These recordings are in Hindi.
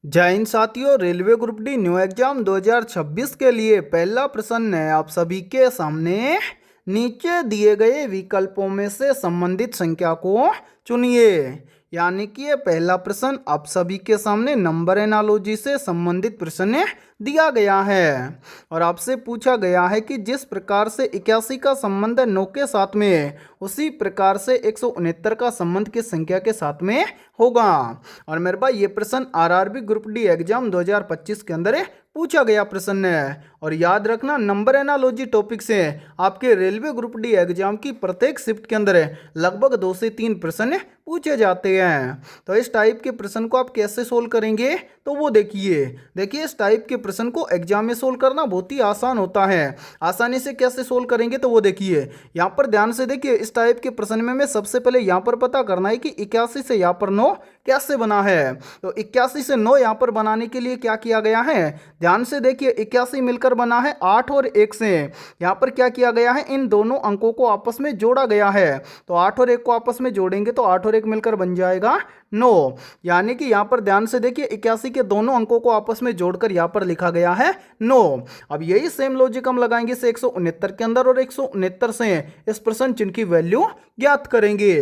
जय हिंद साथियों। Railway group D new exam 2026 के लिए पहला प्रश्न है आप सभी के सामने। नीचे दिए गए विकल्पों में से संबंधित संख्या को चुनिए। यानी कि ये पहला प्रश्न आप सभी के सामने नंबर एनालॉजी से संबंधित प्रश्न दिया गया है और आपसे पूछा गया है कि जिस प्रकार से 81 का संबंध 9 के साथ में है उसी प्रकार से 169 का संबंध किस संख्या के साथ में होगा। और मेरे भाई ये प्रश्न आरआरबी ग्रुप डी एग्जाम 2025 के अंदर पूछा गया प्रश्न है। और याद रखना नंबर एनालॉजी टॉपिक से आपके रेलवे ग्रुप डी एग्जाम की प्रत्येक शिफ्ट के अंदर लगभग 2 से 3 प्रश्न पूछे जाते हैं। तो इस टाइप के प्रश्न को आप कैसे सोल्व करेंगे तो वो देखिए इस टाइप के प्रश्न को एग्जाम में सोल्व करना बहुत ही आसान होता है। आसानी से कैसे सोल्व करेंगे तो वो देखिए यहाँ पर ध्यान से देखिए। इस टाइप के प्रश्न में हमें सबसे पहले यहाँ पर पता करना है कि 81 से यहाँ पर 9 कैसे बना है। तो 81 से 9 यहाँ पर बनाने के लिए क्या किया गया है, ध्यान से देखिए। 81 मिलकर बना है 8 और 1 से। यहाँ पर क्या किया गया है, इन दोनों अंकों को आपस में जोड़ा गया है। तो 8 और 1 को आपस में जोड़ेंगे तो 8 और 1 मिलकर बन जाएगा 9। यानी कि यहाँ पर ध्यान से देखिए 81 के दोनों अंकों को आपस में जोड़कर यहाँ पर लिखा गया है 9। अब यही सेम लॉजिक हम लगाएंगे से 169 के अंदर और 169 से इस प्रश्न चिन्ह की वैल्यू ज्ञात करेंगे।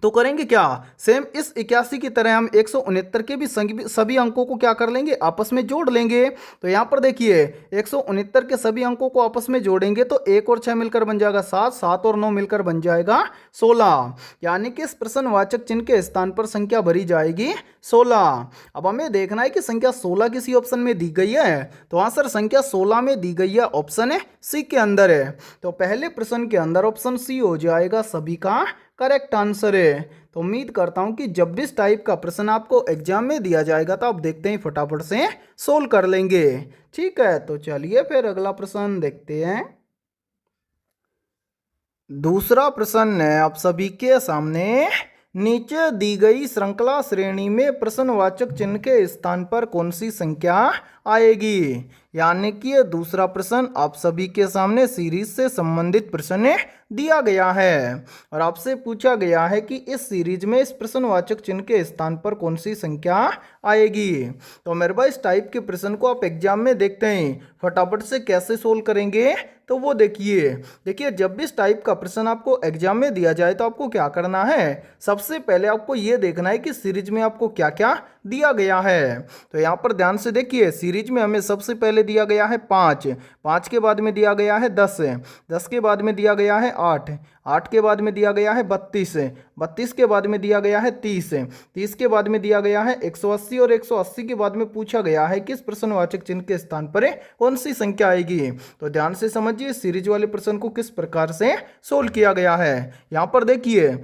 तो करेंगे क्या, सेम इस 81 की तरह हम 169 के भी सभी अंकों को क्या कर लेंगे, आपस में जोड़ लेंगे। तो यहाँ पर देखिए 169 के सभी अंकों को आपस में जोड़ेंगे तो 1 और 6 मिलकर बन जाएगा 7, 7 और 9 मिलकर बन जाएगा 16। यानी कि इस प्रश्नवाचक चिन्ह के स्थान पर संख्या भरी जाएगी 16। अब हमें देखना है कि संख्या 16 किसी ऑप्शन में दी गई है। तो हाँ सर, संख्या 16 में दी गई है, ऑप्शन है सी के अंदर है। तो पहले प्रश्न के अंदर ऑप्शन सी हो जाएगा सभी का करेक्ट आंसर है। तो उम्मीद करता हूं कि जब भी इस टाइप का प्रश्न आपको एग्जाम में दिया जाएगा तो आप देखते हैं फटाफट से सोल्व कर लेंगे। ठीक है, तो चलिए फिर अगला प्रश्न देखते हैं। दूसरा प्रश्न है आप सभी के सामने। नीचे दी गई श्रृंखला श्रेणी में प्रश्नवाचक चिन्ह के स्थान पर कौन सी संख्या आएगी। यानी कि ये दूसरा प्रश्न आप सभी के सामने सीरीज से संबंधित प्रश्न दिया गया है और आपसे पूछा गया है कि इस सीरीज में इस प्रश्नवाचक चिन्ह के स्थान पर कौन सी संख्या आएगी। तो मेरे भाई इस टाइप के प्रश्न को आप एग्जाम में देखते हैं फटाफट से कैसे सोल्व करेंगे तो वो देखिए जब भी इस टाइप का प्रश्न आपको एग्जाम में दिया जाए तो आपको क्या करना है, सबसे पहले आपको ये देखना है कि सीरीज में आपको क्या क्या दिया गया है। तो यहाँ पर ध्यान से देखिए सीरीज में हमें सबसे पहले दिया गया है 5, 5 के बाद में दिया गया है 10, 10 के बाद में दिया गया है 8, 8 के बाद में दिया गया है 32, 32 के बाद में दिया गया है 30, 30 के बाद में दिया गया है 180 और 180 के बाद में पूछा गया है कि इस प्रश्नवाचक चिन्ह के स्थान पर कौन सी संख्या आएगी। तो ध्यान से समझिए सीरीज वाले प्रश्न को किस प्रकार से सोल्व किया गया है। यहाँ पर देखिए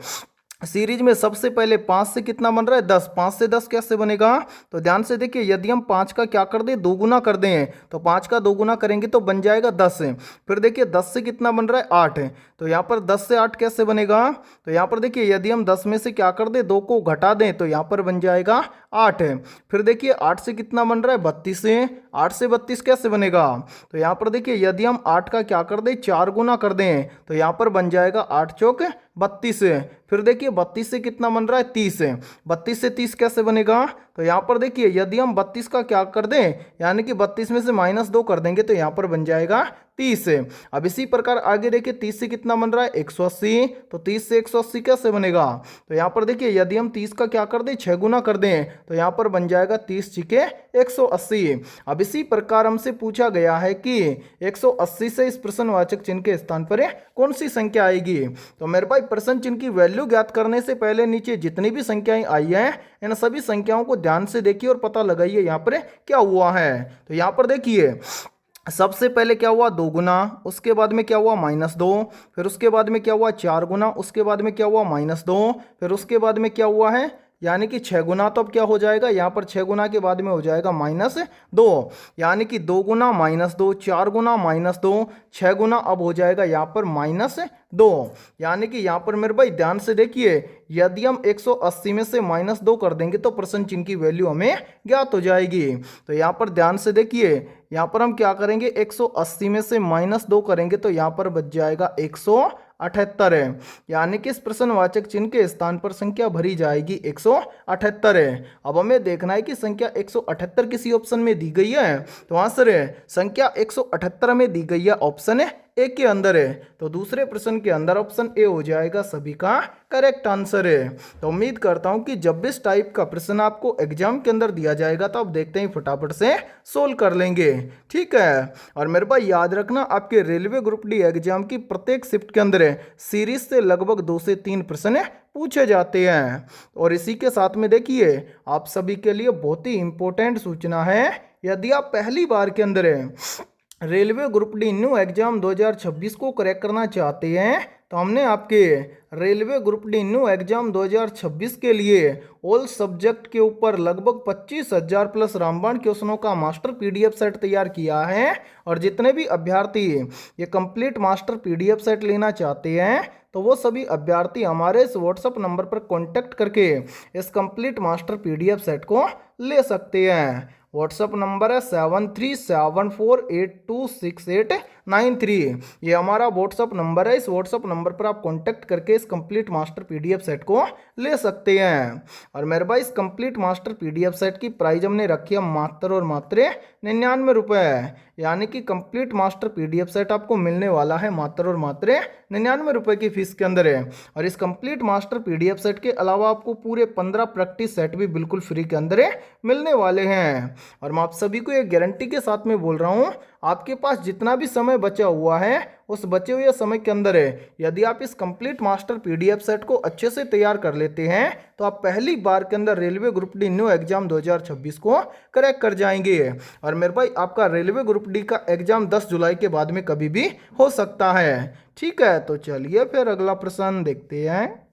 सीरीज में सबसे पहले 5 से कितना बन रहा है 10, 5 से 10 कैसे बनेगा। तो ध्यान से देखिए यदि हम 5 का क्या कर दें, दोगुना कर दें तो 5 का दोगुना करेंगे तो बन जाएगा 10। फिर देखिए 10 से कितना बन रहा है 8, तो यहाँ पर 10 से 8 कैसे बनेगा। तो यहाँ पर देखिए यदि हम 10 में से क्या कर दें 2 को घटा दें तो यहाँ पर बन जाएगा 8। फिर देखिए 8 से कितना बन रहा है 32, 8 से 32 कैसे बनेगा। तो यहाँ पर देखिए यदि हम 8 का क्या कर दें 4 गुना कर दें तो यहाँ पर बन जाएगा 8 चौक 32। फिर देखिए 32 से कितना बन रहा है 30, 32 से 30 कैसे बनेगा। तो यहाँ पर देखिए यदि हम 32 का क्या कर दें यानी कि 32 में से -2 कर देंगे तो यहाँ पर बन जाएगा 30। अब इसी प्रकार आगे देखिए 30 से कितना बन रहा है 180, तो 30 से 180 कैसे बनेगा। तो यहाँ पर देखिए यदि हम 30 का क्या कर दें 6 गुना कर दें तो यहाँ पर बन जाएगा 30 छिके 180। अब इसी प्रकार हमसे पूछा गया है कि 180 से इस प्रश्नवाचक चिन्ह के स्थान पर कौन सी संख्या आएगी। तो मेरे भाई प्रश्न चिन्ह की वैल्यू ज्ञात करने से पहले नीचे जितनी भी संख्याएं आई हैं इन सभी संख्याओं को ध्यान से देखिए और पता लगाइए यहाँ पर क्या हुआ है। तो यहाँ पर देखिए सबसे पहले क्या हुआ 2 गुना, उसके बाद में क्या हुआ -2, फिर उसके बाद में क्या हुआ 4 गुना, उसके बाद में क्या हुआ -2, फिर उसके बाद में क्या हुआ है यानी कि 6 गुना। तो अब क्या हो जाएगा यहाँ पर 6 गुना के बाद में हो जाएगा -2, यानी कि 2 गुना -2, 4 गुना -2, 6 गुना अब हो जाएगा यहाँ पर -2। यानी कि यहाँ पर मेरे भाई ध्यान से देखिए यदि हम 180 में से -2 कर देंगे तो प्रश्न चिन्ह की वैल्यू हमें ज्ञात हो जाएगी। तो यहाँ पर ध्यान से देखिए यहाँ पर हम क्या करेंगे 180 में से -2 करेंगे तो यहाँ पर बच जाएगा 108। 178 है, यानी कि इस प्रश्नवाचक चिन्ह के स्थान पर संख्या भरी जाएगी 178 है। अब हमें देखना है कि संख्या 178 किसी ऑप्शन में दी गई है, तो आंसर है संख्या 178 में दी गई है ऑप्शन ए के अंदर है, तो दूसरे प्रश्न के अंदर ऑप्शन ए हो जाएगा सभी का करेक्ट आंसर है। तो उम्मीद करता हूं कि जब भी इस टाइप का प्रश्न आपको एग्जाम के अंदर दिया जाएगा तो आप देखते हैं फटाफट से सोल्व कर लेंगे, ठीक है। और मेरे भाई याद रखना, आपके रेलवे ग्रुप डी एग्जाम की प्रत्येक शिफ्ट के अंदर सीरीज से लगभग 2 से 3 प्रश्न पूछे जाते हैं। और इसी के साथ में देखिए आप सभी के लिए बहुत ही इंपॉर्टेंट सूचना है, यदि आप पहली बार के अंदर railway group D new exam 2026 को क्रैक करना चाहते हैं, तो हमने आपके railway group D new exam 2026 के लिए ऑल सब्जेक्ट के ऊपर लगभग 25,000 प्लस रामबाण क्वेश्चनों का मास्टर पीडीएफ सेट तैयार किया है। और जितने भी अभ्यर्थी ये कंप्लीट मास्टर पीडीएफ सेट लेना चाहते हैं, तो वो सभी अभ्यर्थी हमारे इस व्हाट्सएप नंबर पर कॉन्टैक्ट करके इस कंप्लीट मास्टर पीडीएफ सेट को ले सकते हैं। व्हाट्सएप नंबर है 7374826893। ये हमारा व्हाट्सएप नंबर है, इस व्हाट्सएप नंबर पर आप कांटेक्ट करके इस कंप्लीट मास्टर पीडीएफ सेट को ले सकते हैं। और मेरे भाई इस कंप्लीट मास्टर पीडीएफ सेट की प्राइस हमने रखी है मात्र और मात्र 99 रुपये, यानी कि कंप्लीट मास्टर पीडीएफ सेट आपको मिलने वाला है मात्र और मात्र 99 रुपये की फीस के अंदर है। और इस कंप्लीट मास्टर पीडीएफ सेट के अलावा आपको पूरे 15 प्रैक्टिस सेट भी बिल्कुल फ्री के अंदर मिलने वाले हैं। और मैं आप सभी को एक गारंटी के साथ में बोल रहा हूं, आपके पास जितना भी समय बचा हुआ है उस बचे हुए समय के अंदर यदि आप इस कंप्लीट मास्टर पीडीएफ सेट को अच्छे से तैयार कर लेते हैं, तो आप पहली बार के अंदर railway group D new exam 2026 को क्रैक कर जाएंगे। और मेरे भाई आपका रेलवे ग्रुप डी का एग्जाम 10 जुलाई के बाद में कभी भी हो सकता है, ठीक है। तो चलिए फिर अगला प्रश्न देखते हैं।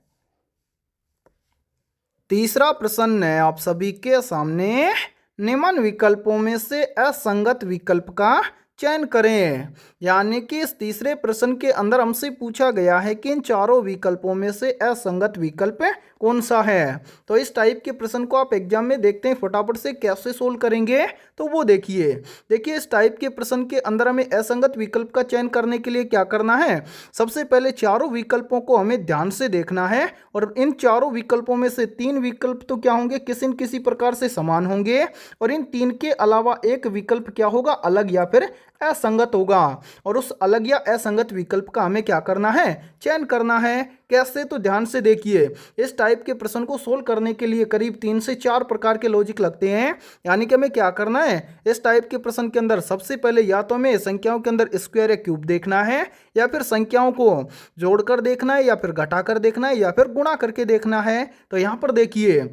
तीसरा प्रश्न है आप सभी के सामने, निम्न विकल्पों में से असंगत विकल्प का चयन करें। यानी कि इस तीसरे प्रश्न के अंदर हमसे पूछा गया है कि इन चारों विकल्पों में से असंगत विकल्प कौन सा है। तो इस टाइप के प्रश्न को आप एग्जाम में देखते हैं फटाफट से कैसे सोल्व करेंगे, तो वो देखिए इस टाइप के प्रश्न के अंदर हमें असंगत विकल्प का चयन करने के लिए क्या करना है, सबसे पहले चारों विकल्पों को हमें ध्यान से देखना है। और इन चारों विकल्पों में से 3 विकल्प तो क्या होंगे, किसी न किसी प्रकार से समान होंगे, और इन 3 के अलावा एक विकल्प क्या होगा, अलग या फिर असंगत होगा। और उस अलग या असंगत विकल्प का हमें क्या करना है, चयन करना है। कैसे, तो ध्यान से देखिए इस टाइप के प्रश्न को सोल्व करने के लिए करीब 3 से 4 प्रकार के लॉजिक लगते हैं। यानी कि हमें क्या करना है, इस टाइप के प्रश्न के अंदर सबसे पहले या तो हमें संख्याओं के अंदर स्क्वायर या क्यूब देखना है, या फिर संख्याओं को जोड़कर देखना है, या फिर घटाकर देखना है, या फि54 गुणा करके देखना है। तो यहाँ पर देखिए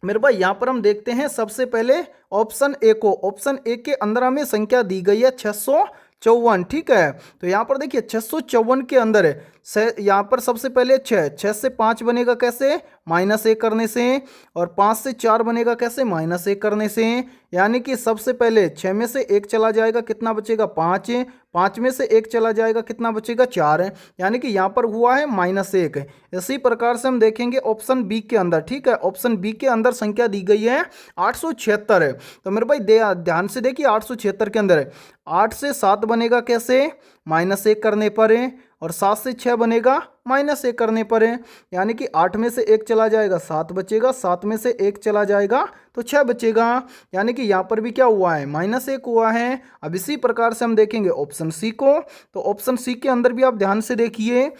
मेरे भाई यहाँ पर हम देखते हैं सबसे पहले ऑप्शन ए को। ऑप्शन ए के अंदर हमें संख्या दी गई है 654, ठीक है। तो यहाँ पर देखिए 654 के अंदर यहाँ पर सबसे पहले 6 से 5 बनेगा कैसे, -1 करने से, और 5 से 4 बनेगा कैसे, -1 करने से। यानी कि सबसे पहले 6 में से 1 चला जाएगा, कितना बचेगा 5, 5 में से 1 चला जाएगा, कितना बचेगा 4, यानी कि यहाँ पर हुआ है -1। इसी प्रकार से हम देखेंगे ऑप्शन बी के अंदर, ठीक है। ऑप्शन बी के अंदर संख्या दी गई है 876। तो मेरे भाई ध्यान से देखिए 876 के अंदर 8 से 7 बनेगा कैसे, -1 करने पर, और 7 से 6 बनेगा -1 करने पर, यानी कि 8 में से 1 चला जाएगा 7 बचेगा, 7 में से 1 चला जाएगा तो 6 बचेगा। यानी कि यहाँ पर भी क्या हुआ है, -1 हुआ है। अब इसी प्रकार से हम देखेंगे ऑप्शन सी को। तो ऑप्शन सी के अंदर भी आप ध्यान से देखिए,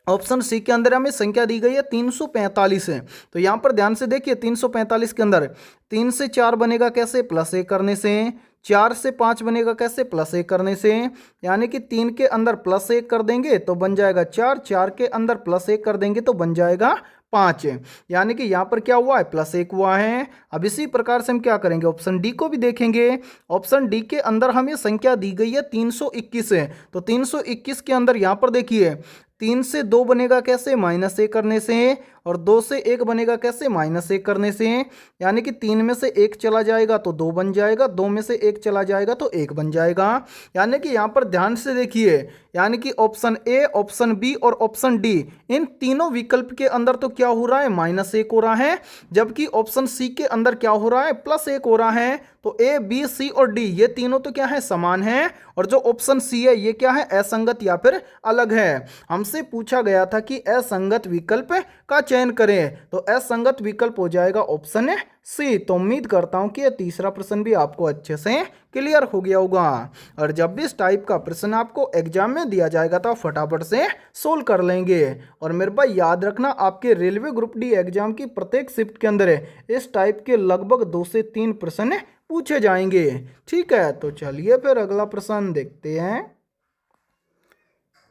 ऑप्शन सी के अंदर हमें संख्या दी गई है 345 है। तो यहाँ पर ध्यान से देखिए 345 के अंदर 3 से 4 बनेगा कैसे, +1 करने से, 4 से 5 बनेगा कैसे, +1 करने से। यानी कि 3 के अंदर +1 कर देंगे तो बन जाएगा 4, 4 के अंदर +1 कर देंगे तो बन जाएगा 5। यानी कि यहाँ पर क्या हुआ है, +1 हुआ है। अब इसी प्रकार से हम क्या करेंगे, ऑप्शन डी को भी देखेंगे। ऑप्शन डी के अंदर हमें संख्या दी गई है 321 है। तो 321 के अंदर यहाँ पर देखिए 3 से 2 बनेगा कैसे, -1 करने से, और 2 से 1 बनेगा कैसे, -1 करने से, यानी कि 3 में से 1 चला जाएगा तो 2 बन जाएगा, 2 में से 1 चला जाएगा तो 1 बन जाएगा। यानी कि यहाँ पर ध्यान से देखिए, यानी कि ऑप्शन ए, ऑप्शन बी और ऑप्शन डी, इन तीनों विकल्प के अंदर तो क्या हो रहा है, -1 हो रहा है, जबकि ऑप्शन सी के अंदर क्या हो रहा है, +1 हो रहा है। तो ए, बी, सी और डी ये तीनों तो क्या है, समान है, और जो ऑप्शन सी है ये क्या है, असंगत या फिर अलग है। हमसे पूछा गया था कि असंगत विकल्प का चयन करें, तो असंगत विकल्प हो जाएगा ऑप्शन सी। तो उम्मीद करता हूं कि ये तीसरा प्रश्न भी आपको अच्छे से क्लियर हो गया होगा। और जब भी इस टाइप का प्रश्न आपको एग्जाम में दिया जाएगा तो आप फटाफट से सोल्व कर लेंगे। और मेरे भाई याद रखना, आपके रेलवे ग्रुप डी एग्जाम की प्रत्येक शिफ्ट के अंदर इस टाइप के लगभग 2 से 3 प्रश्न पूछे जाएंगे। ठीक है, तो चलिए फिर अगला प्रश्न देखते हैं।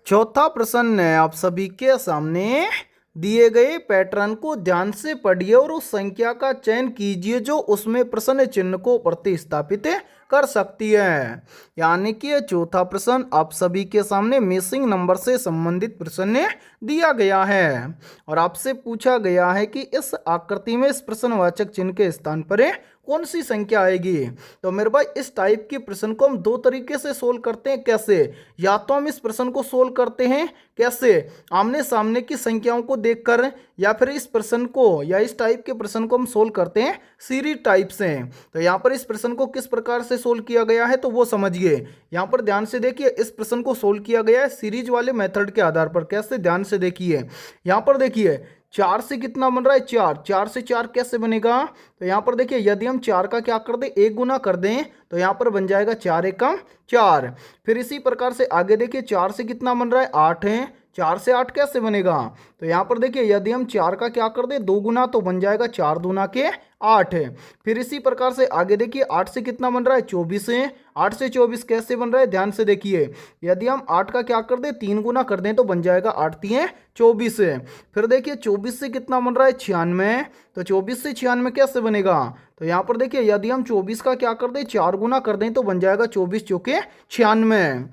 चौथा प्रश्न है आप सभी के सामने, दिए गए पैटर्न को ध्यान से पढ़िए और उस संख्या का चयन कीजिए जो उसमें प्रश्न चिन्ह को प्रतिस्थापित कर सकती है। यानी कि ये चौथा प्रश्न आप सभी के सामने मिसिंग नंबर से संबंधित प्रश्न दिया गया है और आपसे पूछा गया है कि इस आकृति में इस प्रश्नवाचक चिन्ह के स्थान पर कौन सी संख्या आएगी। तो मेरे भाई इस टाइप के प्रश्न को हम 2 तरीके से सोल्व करते हैं। कैसे, या तो हम इस प्रश्न को सोल्व करते हैं कैसे, आमने सामने की संख्याओं को देखकर, या फिर इस प्रश्न को या इस टाइप के प्रश्न को हम सोल्व करते हैं सीरीज टाइप से। तो यहाँ पर इस प्रश्न को किस प्रकार से सोल्व किया गया है तो वो समझिए। यहाँ पर ध्यान से देखिए, इस प्रश्न को सोल्व किया गया है सीरीज वाले मेथड के आधार पर। कैसे, ध्यान से देखिए, यहाँ पर देखिए 4 से कितना बन रहा है, 4, 4 से 4 कैसे बनेगा। तो यहाँ पर देखिए, यदि हम 4 का क्या कर दें, 1 गुना कर दें तो यहाँ पर बन जाएगा 4 एकम 4। फिर इसी प्रकार से आगे देखिए, 4 से कितना बन रहा है, 8 है, 4 से 8 कैसे बनेगा। तो यहाँ पर देखिए, यदि हम 4 का क्या कर दें, 2 गुना तो बन जाएगा 4 दूना के 8 है। फिर इसी प्रकार से आगे देखिए, 8 से कितना बन रहा है, 24 है, 8 से 24 कैसे बन रहा है, ध्यान से देखिए, यदि हम 8 का क्या कर दें, 3 गुना कर दें तो बन जाएगा 8 3 24 है। फिर देखिए 24 से कितना बन रहा है, 96, तो 24 से 96 कैसे बनेगा। तो यहाँ पर देखिए, यदि हम 24 का क्या कर दें, 4 गुना कर दें तो बन जाएगा 24 चौके 96।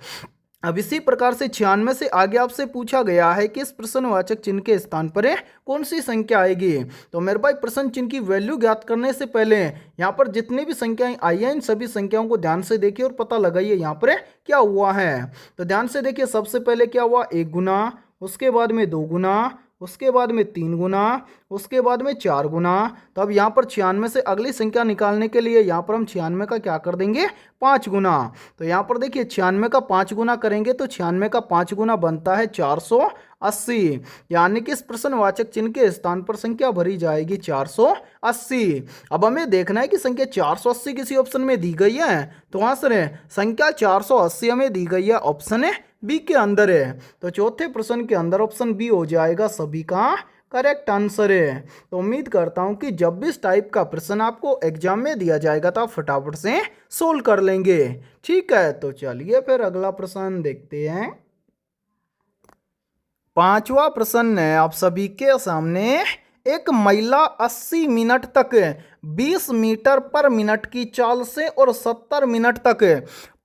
अब इसी प्रकार से 96 से आगे आपसे पूछा गया है कि इस प्रश्नवाचक चिन्ह के स्थान पर कौन सी संख्या आएगी। तो मेरे भाई प्रश्न चिन्ह की वैल्यू ज्ञात करने से पहले यहाँ पर जितनी भी संख्याएं आई हैं इन सभी संख्याओं को ध्यान से देखिए और पता लगाइए यहाँ पर क्या हुआ है। तो ध्यान से देखिए, सबसे पहले क्या हुआ, 1 गुना, उसके बाद में 2 गुना, उसके बाद में 3 गुना, उसके बाद में 4 गुना। तो अब यहाँ पर 96 से अगली संख्या निकालने के लिए यहाँ पर हम 96 का क्या कर देंगे, 5 गुना। तो यहाँ पर देखिए 96 का 5 गुना करेंगे तो 96 का 5 गुना बनता है 480, यानी कि इस प्रश्नवाचक चिन्ह के स्थान पर संख्या भरी जाएगी 480। अब हमें देखना है कि संख्या 480 किसी ऑप्शन में दी गई है, तो वहाँ से संख्या 480 हमें दी गई है ऑप्शन बी के अंदर है। तो चौथे प्रश्न के अंदर ऑप्शन बी हो जाएगा सभी का करेक्ट आंसर है। तो उम्मीद करता हूं कि जब भी इस टाइप का प्रश्न आपको एग्जाम में दिया जाएगा तो आप फटाफट से सोल्व कर लेंगे। ठीक है, तो चलिए फिर अगला प्रश्न देखते हैं। 5वां प्रश्न है आप सभी के सामने, एक महिला 80 मिनट तक 20 मीटर पर मिनट की चाल से और 70 मिनट तक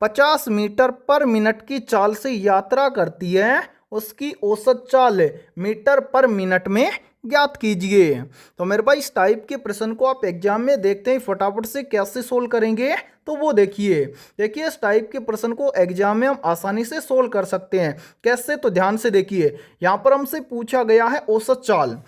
50 मीटर पर मिनट की चाल से यात्रा करती है, उसकी औसत चाल मीटर पर मिनट में ज्ञात कीजिए। तो मेरे भाई इस टाइप के प्रश्न को आप एग्जाम में देखते हैं फटाफट से कैसे सोल्व करेंगे तो वो देखिए इस टाइप के प्रश्न को एग्जाम में हम आसानी से सोल्व कर सकते हैं। कैसे, तो ध्यान से देखिए, यहाँ पर हमसे पूछा गया है औसत चाल।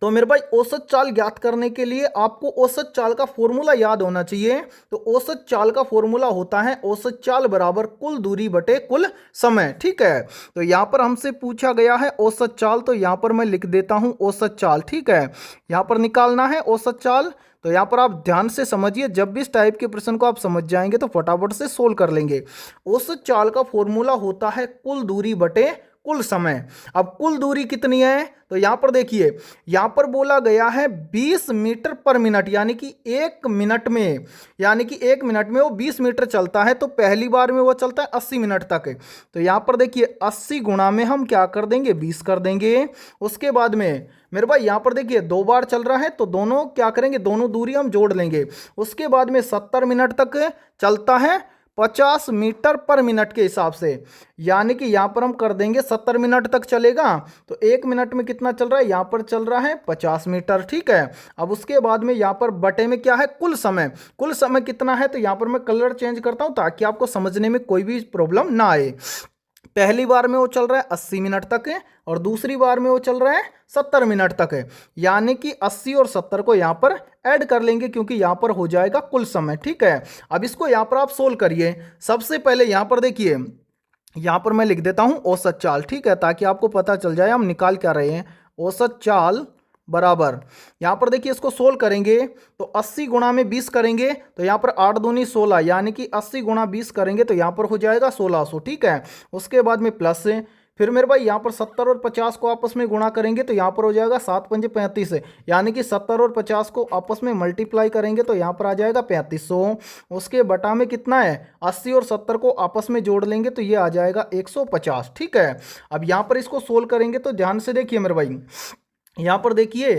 तो मेरे भाई औसत चाल ज्ञात करने के लिए आपको औसत चाल का फॉर्मूला याद होना चाहिए। तो औसत चाल का फॉर्मूला होता है औसत चाल बराबर कुल दूरी बटे कुल समय। ठीक है, तो यहाँ पर हमसे पूछा गया है औसत चाल, तो यहाँ पर मैं लिख देता हूँ औसत चाल। ठीक है, यहाँ पर निकालना है औसत चाल। तो यहाँ पर आप ध्यान से समझिए, जब भी इस टाइप के प्रश्न को आप समझ जाएंगे तो फटाफट से सोल्व कर लेंगे। औसत चाल का फॉर्मूला होता है कुल दूरी बटे कुल समय। अब कुल दूरी कितनी है, तो यहाँ पर देखिए, यहाँ पर बोला गया है 20 मीटर पर मिनट, यानी कि 1 मिनट में, यानी कि 1 मिनट में वो 20 मीटर चलता है, तो पहली बार में वो चलता है 80 मिनट तक। तो यहाँ पर देखिए 80 गुणा में हम क्या कर देंगे, 20 कर देंगे। उसके बाद में मेरे भाई यहाँ पर देखिए 2 बार चल रहा है तो दोनों क्या करेंगे, दोनों दूरी हम जोड़ लेंगे। उसके बाद में 70 मिनट तक चलता है, 50 मीटर पर मिनट के हिसाब से। यानी कि यहाँ पर हम कर देंगे 70 मिनट तक चलेगा, तो 1 मिनट में कितना चल रहा है, यहाँ पर चल रहा है 50 मीटर। ठीक है, अब उसके बाद में यहाँ पर बटे में क्या है, कुल समय। कुल समय कितना है, तो यहाँ पर मैं कलर चेंज करता हूँ ताकि आपको समझने में कोई भी प्रॉब्लम ना आए। पहली बार में वो चल रहा है 80 मिनट तक है, और दूसरी बार में वो चल रहा है 70 मिनट तक है। यानी कि 80 और 70 को यहाँ पर ऐड कर लेंगे, क्योंकि यहाँ पर हो जाएगा कुल समय। ठीक है, अब इसको यहाँ पर आप सोल्व करिए। सबसे पहले यहाँ पर देखिए, यहाँ पर मैं लिख देता हूँ औसत चाल। ठीक है, ताकि आपको पता चल जाए हम निकाल क्या रहे हैं। औसत चाल बराबर, यहाँ पर देखिए इसको सोल्व करेंगे तो 80 गुणा में 20 करेंगे तो यहाँ पर 8 दूनी 16, यानी कि 80 गुणा 20 करेंगे तो यहाँ पर हो जाएगा 1600। ठीक है, उसके बाद में प्लस से फिर मेरे भाई यहाँ पर 70 और 50 को आपस में गुणा करेंगे तो यहाँ पर हो जाएगा 7 पंजे 35, यानी कि 70 और 50 को आपस में मल्टीप्लाई करेंगे तो यहाँ पर आ जाएगा 3500। उसके बटा में कितना है, 80 और 70 को आपस में जोड़ लेंगे तो ये आ जाएगा 150। ठीक है, अब यहाँ पर इसको सोल्व करेंगे तो ध्यान से देखिए मेरे भाई, यहाँ पर देखिए,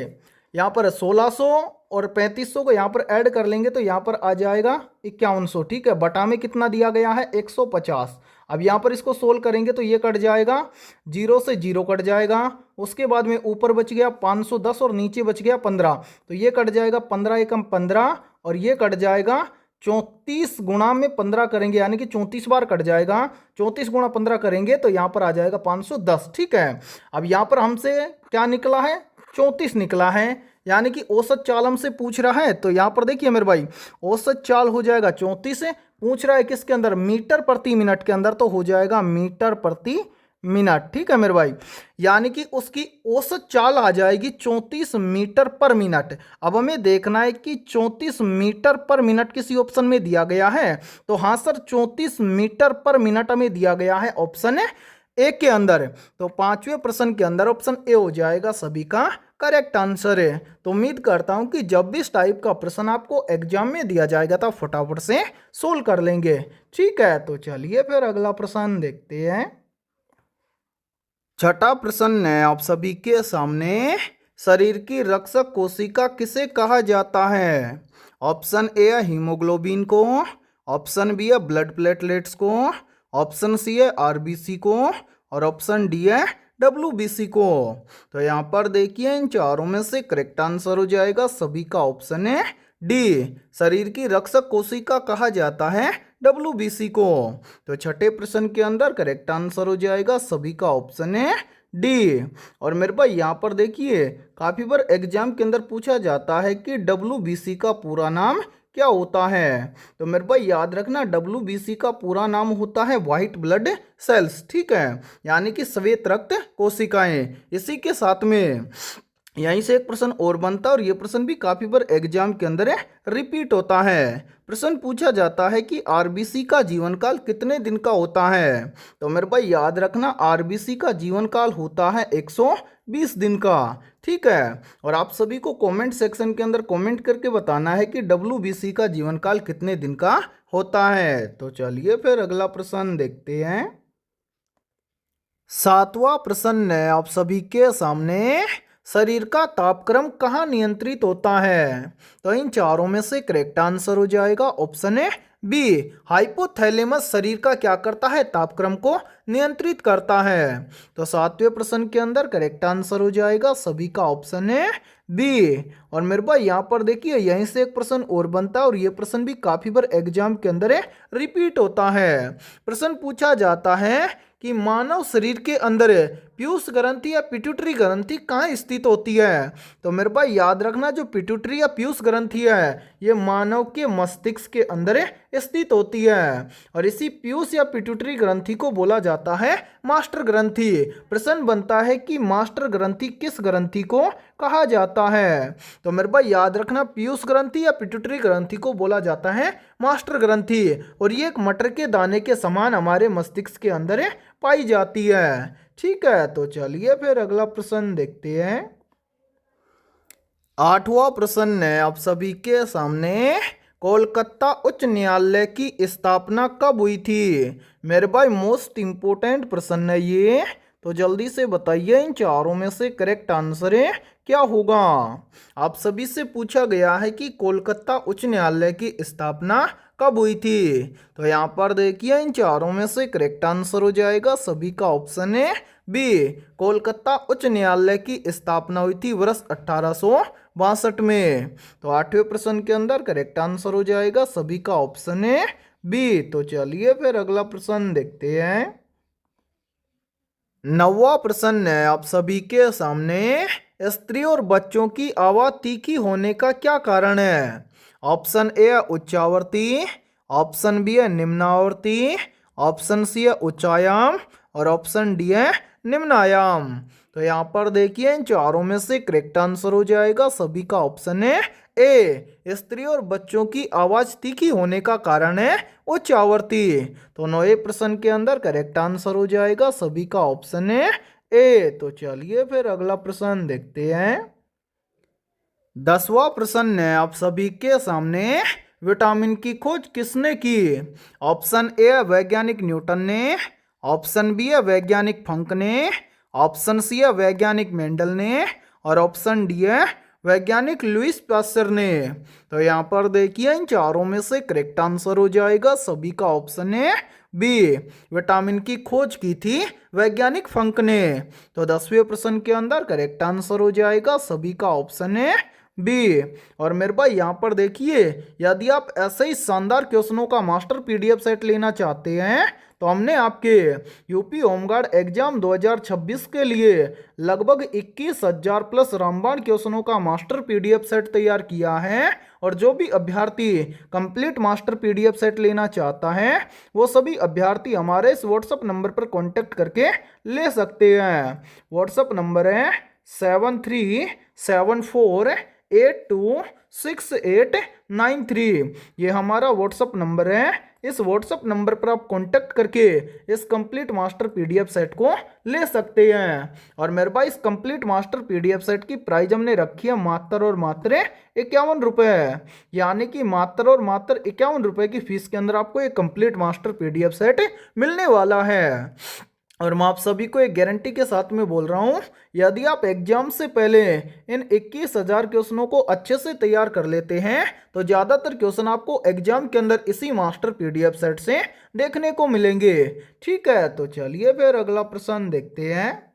यहाँ पर 1600 और 3500 को यहाँ पर ऐड कर लेंगे तो यहाँ पर आ जाएगा 5100। ठीक है, बटा में कितना दिया गया है, 150। अब यहाँ पर इसको सोल्व करेंगे तो ये कट जाएगा, 0 से 0 कट जाएगा। उसके बाद में ऊपर बच गया 510 और नीचे बच गया 15, तो ये कट जाएगा 15 एकम 15, और ये कट जाएगा 34 गुणा में 15 करेंगे, यानी कि 34 बार कट जाएगा। 34 गुणा 15 करेंगे तो यहाँ पर आ जाएगा 510। ठीक है, अब यहाँ पर हमसे क्या निकला है, 34 निकला है, यानी कि औसत चाल हमसे पूछ रहा है। तो यहाँ पर देखिए मेरे भाई, औसत चाल हो जाएगा 34, पूछ रहा है किसके अंदर, मीटर प्रति मिनट के अंदर, तो हो जाएगा मीटर प्रति मिनट। ठीक है मेरे भाई, यानी कि उसकी औसत चाल आ जाएगी 34 मीटर पर मिनट। अब हमें देखना है कि 34 मीटर पर मिनट किसी ऑप्शन में दिया गया है, तो हाँ सर 34 मीटर पर मिनट हमें दिया गया है ऑप्शन ए के अंदर। तो 5वें प्रश्न के अंदर ऑप्शन ए हो जाएगा सभी का करेक्ट आंसर है। तो उम्मीद करता हूं कि जब भी इस टाइप का प्रश्न आपको एग्जाम में दिया जाएगा तो फटाफट से सोल्व कर लेंगे। ठीक है, तो चलिए फिर अगला प्रश्न देखते हैं। छठा प्रश्न है आप सभी के सामने, शरीर की रक्षक कोशिका किसे कहा जाता है। ऑप्शन ए है हीमोग्लोबिन को, ऑप्शन बी है ब्लड प्लेटलेट्स को, ऑप्शन सी है आरबीसी को, और ऑप्शन डी है डब्ल्यूबीसी को। तो यहाँ पर देखिए इन चारों में से करेक्ट आंसर हो जाएगा सभी का ऑप्शन है डी, शरीर की रक्षक कोशिका कहा जाता है डब्ल्यूबीसी को। तो छठे प्रश्न के अंदर करेक्ट आंसर हो जाएगा सभी का ऑप्शन है डी। और मेरे भाई यहाँ पर देखिए, काफी बार एग्जाम के अंदर पूछा जाता है कि डब्ल्यूबीसी का पूरा नाम क्या होता है। तो मेरे भाई याद रखना, डब्ल्यूबीसी का पूरा नाम होता है व्हाइट ब्लड सेल्स। ठीक है, यानी कि श्वेत रक्त कोशिकाएं। इसी के साथ में यहीं से एक प्रश्न और बनता है, और ये प्रश्न भी काफी बार एग्जाम के अंदर रिपीट होता है। प्रश्न पूछा जाता है कि आरबीसी का जीवन काल कितने दिन का होता है। तो मेरे भाई याद रखना, आरबीसी का जीवन काल होता है 120 दिन का। ठीक है, और आप सभी को कमेंट सेक्शन के अंदर कमेंट करके बताना है कि डब्ल्यूबीसी का जीवन काल कितने दिन का होता है। तो चलिए फिर अगला प्रश्न देखते हैं। सातवां प्रश्न है आप सभी के सामने, शरीर का तापक्रम कहाँ नियंत्रित होता है। तो इन चारों में से करेक्ट आंसर हो जाएगा ऑप्शन है बी, हाइपोथैलेमस शरीर का क्या करता है, तापक्रम को नियंत्रित करता है। तो सातवें प्रश्न के अंदर करेक्ट आंसर हो जाएगा सभी का ऑप्शन है बी। और मेरे भाई यहाँ पर देखिए, यहीं से एक प्रश्न और बनता है, और ये प्रश्न भी काफी बार एग्जाम के अंदर रिपीट होता है। प्रश्न पूछा जाता है कि मानव शरीर के अंदर पीयूष ग्रंथि या पिट्यूटरी ग्रंथि कहाँ स्थित होती है। तो मेरे भाई याद रखना, जो पिट्यूटरी या पीयूष ग्रंथि है ये मानव के मस्तिष्क के अंदर स्थित होती है, और इसी पीयूष या पिट्यूटरी ग्रंथि को बोला जाता है मास्टर ग्रंथि। प्रश्न बनता है कि मास्टर ग्रंथि किस ग्रंथि को कहा जाता है। तो मेरे भाई याद रखना, पीयूष ग्रंथि या पिट्यूटरी ग्रंथि को बोला जाता है मास्टर ग्रंथि, और ये एक मटर के दाने के समान हमारे मस्तिष्क के अंदर पाई जाती है। ठीक है, तो चलिए फिर अगला प्रश्न देखते हैं। आठवां प्रश्न है आप सभी के सामने, कोलकाता उच्च न्यायालय की स्थापना कब हुई थी। मेरे भाई मोस्ट इंपोर्टेंट प्रश्न है ये, तो जल्दी से बताइए इन चारों में से करेक्ट आंसर है क्या होगा। आप सभी से पूछा गया है कि कोलकाता उच्च न्यायालय की स्थापना कब हुई थी। तो यहाँ पर देखिए इन चारों में से करेक्ट आंसर हो जाएगा सभी का ऑप्शन है बी। कोलकाता उच्च न्यायालय की स्थापना हुई थी वर्ष 1862 में। तो 8वें प्रश्न के अंदर करेक्ट आंसर हो जाएगा सभी का ऑप्शन है बी। तो चलिए फिर अगला प्रश्न देखते हैं। 9वां प्रश्न है आप सभी के सामने। स्त्री और बच्चों की आवाज तीखी होने का क्या कारण है। ऑप्शन ए है उच्चावर्ती, ऑप्शन बी है निम्नावर्ती, ऑप्शन सी है उच्चायाम और ऑप्शन डी है निम्नायाम। तो यहाँ पर देखिए इन चारों में से करेक्ट आंसर हो जाएगा सभी का ऑप्शन है ए। स्त्री और बच्चों की आवाज तीखी होने का कारण है उच्चावर्ती। तो 9वें प्रश्न के अंदर करेक्ट आंसर हो जाएगा सभी का ऑप्शन है ए। तो चलिए फिर अगला प्रश्न देखते हैं। 10वां प्रश्न है आप सभी के सामने। विटामिन की खोज किसने की। ऑप्शन ए है वैज्ञानिक न्यूटन ने, ऑप्शन बी है वैज्ञानिक फंक ने, ऑप्शन सी है वैज्ञानिक मेंडल ने और ऑप्शन डी है वैज्ञानिक लुईस पास्चर ने। तो यहाँ पर देखिए इन चारों में से करेक्ट आंसर हो जाएगा सभी का ऑप्शन है बी। विटामिन की खोज की थी वैज्ञानिक फंक ने। तो 10वें प्रश्न के अंदर करेक्ट आंसर हो जाएगा सभी का ऑप्शन है बी। और मेरे भाई यहाँ पर देखिए यदि आप ऐसे ही शानदार क्वेश्चनों का मास्टर पीडीएफ सेट लेना चाहते हैं तो हमने आपके यूपी होमगार्ड एग्जाम 2026 के लिए लगभग 21,000 प्लस रामबाण क्वेश्चनों का मास्टर पीडीएफ सेट तैयार किया है। और जो भी अभ्यर्थी कंप्लीट मास्टर पीडीएफ सेट लेना चाहता है वो सभी अभ्यर्थी हमारे इस व्हाट्सएप नंबर पर कांटेक्ट करके ले सकते हैं। व्हाट्सएप नंबर है 7374826893। ये हमारा व्हाट्सएप नंबर है। इस व्हाट्सएप नंबर पर आप कांटेक्ट करके इस कंप्लीट मास्टर पीडीएफ सेट को ले सकते हैं। और मेरे भाई इस कंप्लीट मास्टर पीडीएफ सेट की प्राइस हमने रखी है मात्र और मात्र 51 रुपये। यानी कि मात्र और मात्र 51 रुपये की फीस के अंदर आपको एक कंप्लीट मास्टर पीडीएफ सेट मिलने वाला है। और मैं आप सभी को एक गारंटी के साथ में बोल रहा हूं, यदि आप एग्जाम से पहले इन 21,000 क्वेश्चनों को अच्छे से तैयार कर लेते हैं तो ज़्यादातर क्वेश्चन आपको एग्जाम के अंदर इसी मास्टर पीडीएफ सेट से देखने को मिलेंगे। ठीक है, तो चलिए फिर अगला प्रश्न देखते हैं।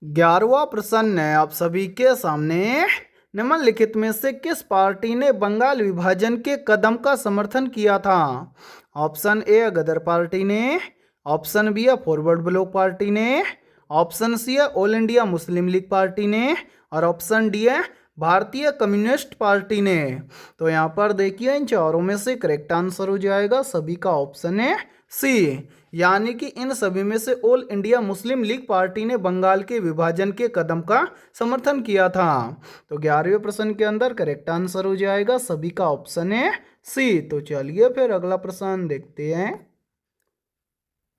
11वां प्रश्न है आप सभी के सामने। निम्नलिखित में से किस पार्टी ने बंगाल विभाजन के कदम का समर्थन किया था। ऑप्शन ए गदर पार्टी ने, ऑप्शन बी है फॉरवर्ड ब्लॉक पार्टी ने, ऑप्शन सी है all India Muslim league party ने और ऑप्शन डी है भारतीय कम्युनिस्ट पार्टी ने। तो यहाँ पर देखिए इन चारों में से करेक्ट आंसर हो जाएगा सभी का ऑप्शन है सी। यानी कि इन सभी में से all India Muslim league party ने बंगाल के विभाजन के कदम का समर्थन किया था। तो 11वें प्रश्न के अंदर करेक्ट आंसर हो जाएगा सभी का ऑप्शन है सी। तो चलिए फिर अगला प्रश्न देखते हैं।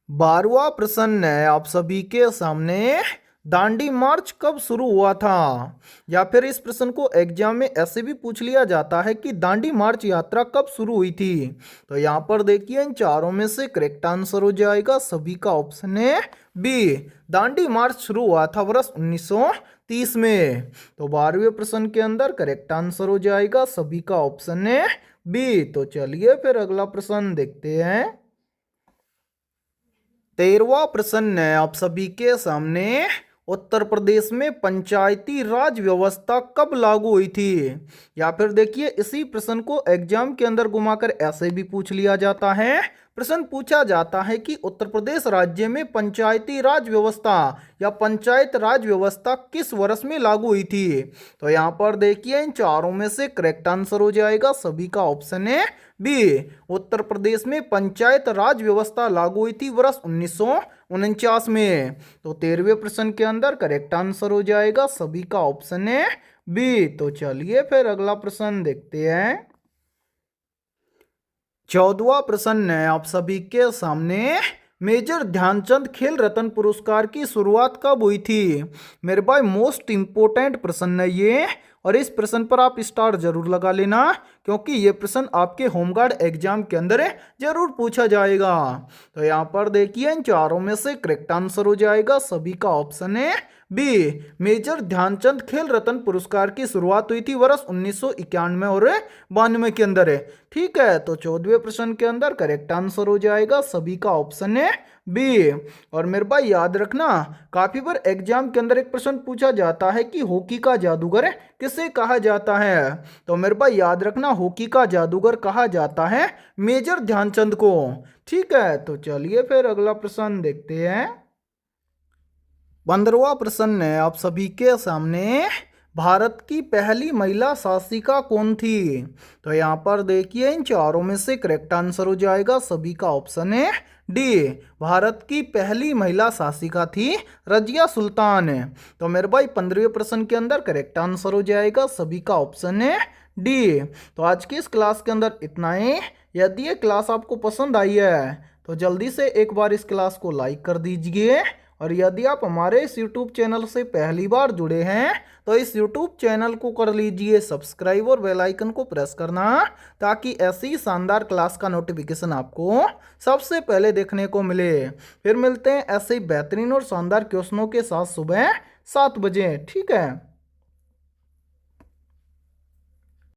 12वां प्रश्न है आप सभी के सामने। दांडी मार्च कब शुरू हुआ था। या फिर इस प्रश्न को एग्जाम में ऐसे भी पूछ लिया जाता है कि दांडी मार्च यात्रा कब शुरू हुई थी। तो यहाँ पर देखिए इन चारों में से करेक्ट आंसर हो जाएगा सभी का ऑप्शन है बी। दांडी मार्च शुरू हुआ था वर्ष 1930 में। तो 12वें प्रश्न के अंदर करेक्ट आंसर हो जाएगा सभी का ऑप्शन है बी। तो चलिए फिर अगला प्रश्न देखते हैं। 13वां प्रश्न है आप सभी के सामने। उत्तर प्रदेश में पंचायती राज व्यवस्था कब लागू हुई थी। या फिर देखिए इसी प्रश्न को एग्जाम के अंदर घुमाकर ऐसे भी पूछ लिया जाता है। प्रश्न पूछा जाता है कि उत्तर प्रदेश राज्य में पंचायती राज व्यवस्था या पंचायत राज व्यवस्था किस वर्ष में लागू हुई थी। तो यहाँ पर देखिए इन चारों में से करेक्ट आंसर हो जाएगा सभी का ऑप्शन है बी। उत्तर प्रदेश में पंचायत राज व्यवस्था लागू हुई थी वर्ष 1949 में। तो 13वें प्रश्न के अंदर करेक्ट आंसर हो जाएगा सभी का ऑप्शन है बी। तो चलिए फिर अगला प्रश्न देखते हैं। 14वां प्रश्न है आप सभी के सामने। मेजर ध्यानचंद खेल रत्न पुरस्कार की शुरुआत कब हुई थी। मेरे भाई मोस्ट इंपोर्टेंट प्रश्न है ये। और इस प्रश्न पर आप स्टार जरूर लगा लेना क्योंकि ये प्रश्न आपके होमगार्ड एग्जाम के अंदर जरूर पूछा जाएगा। तो यहाँ पर देखिए इन चारों में से करेक्ट आंसर हो जाएगा सभी का ऑप्शन है बी। मेजर ध्यानचंद खेल रत्न पुरस्कार की शुरुआत हुई थी वर्ष 1991 और 92 के अंदर है। ठीक है, तो 14वें प्रश्न के अंदर करेक्ट आंसर हो जाएगा सभी का ऑप्शन है बी। और मेरे भाई याद रखना, काफी बार एग्जाम के अंदर एक प्रश्न पूछा जाता है कि हॉकी का जादूगर किसे कहा जाता है। तो मेरे भाई याद रखना, हॉकी का जादूगर कहा जाता है मेजर ध्यानचंद को। ठीक है, तो चलिए फिर अगला प्रश्न देखते हैं। 15वां प्रश्न है आप सभी के सामने, भारत की पहली महिला शासिका कौन थी। तो यहाँ पर देखिए इन चारों में से करेक्ट आंसर हो जाएगा सभी का ऑप्शन है डी। भारत की पहली महिला शासिका थी रजिया सुल्तान। तो मेरे भाई 15वें प्रश्न के अंदर करेक्ट आंसर हो जाएगा सभी का ऑप्शन है डी। तो आज की इस क्लास के अंदर इतना ही। यदि ये क्लास आपको पसंद आई है तो जल्दी से एक बार इस क्लास को लाइक कर दीजिए। और यदि आप हमारे इस YouTube चैनल से पहली बार जुड़े हैं तो इस YouTube चैनल को कर लीजिए सब्सक्राइब और बेल आइकन को प्रेस करना, ताकि ऐसी शानदार क्लास का नोटिफिकेशन आपको सबसे पहले देखने को मिले। फिर मिलते हैं ऐसे ही बेहतरीन और शानदार क्वेश्चनों के साथ सुबह 7 बजे। ठीक है।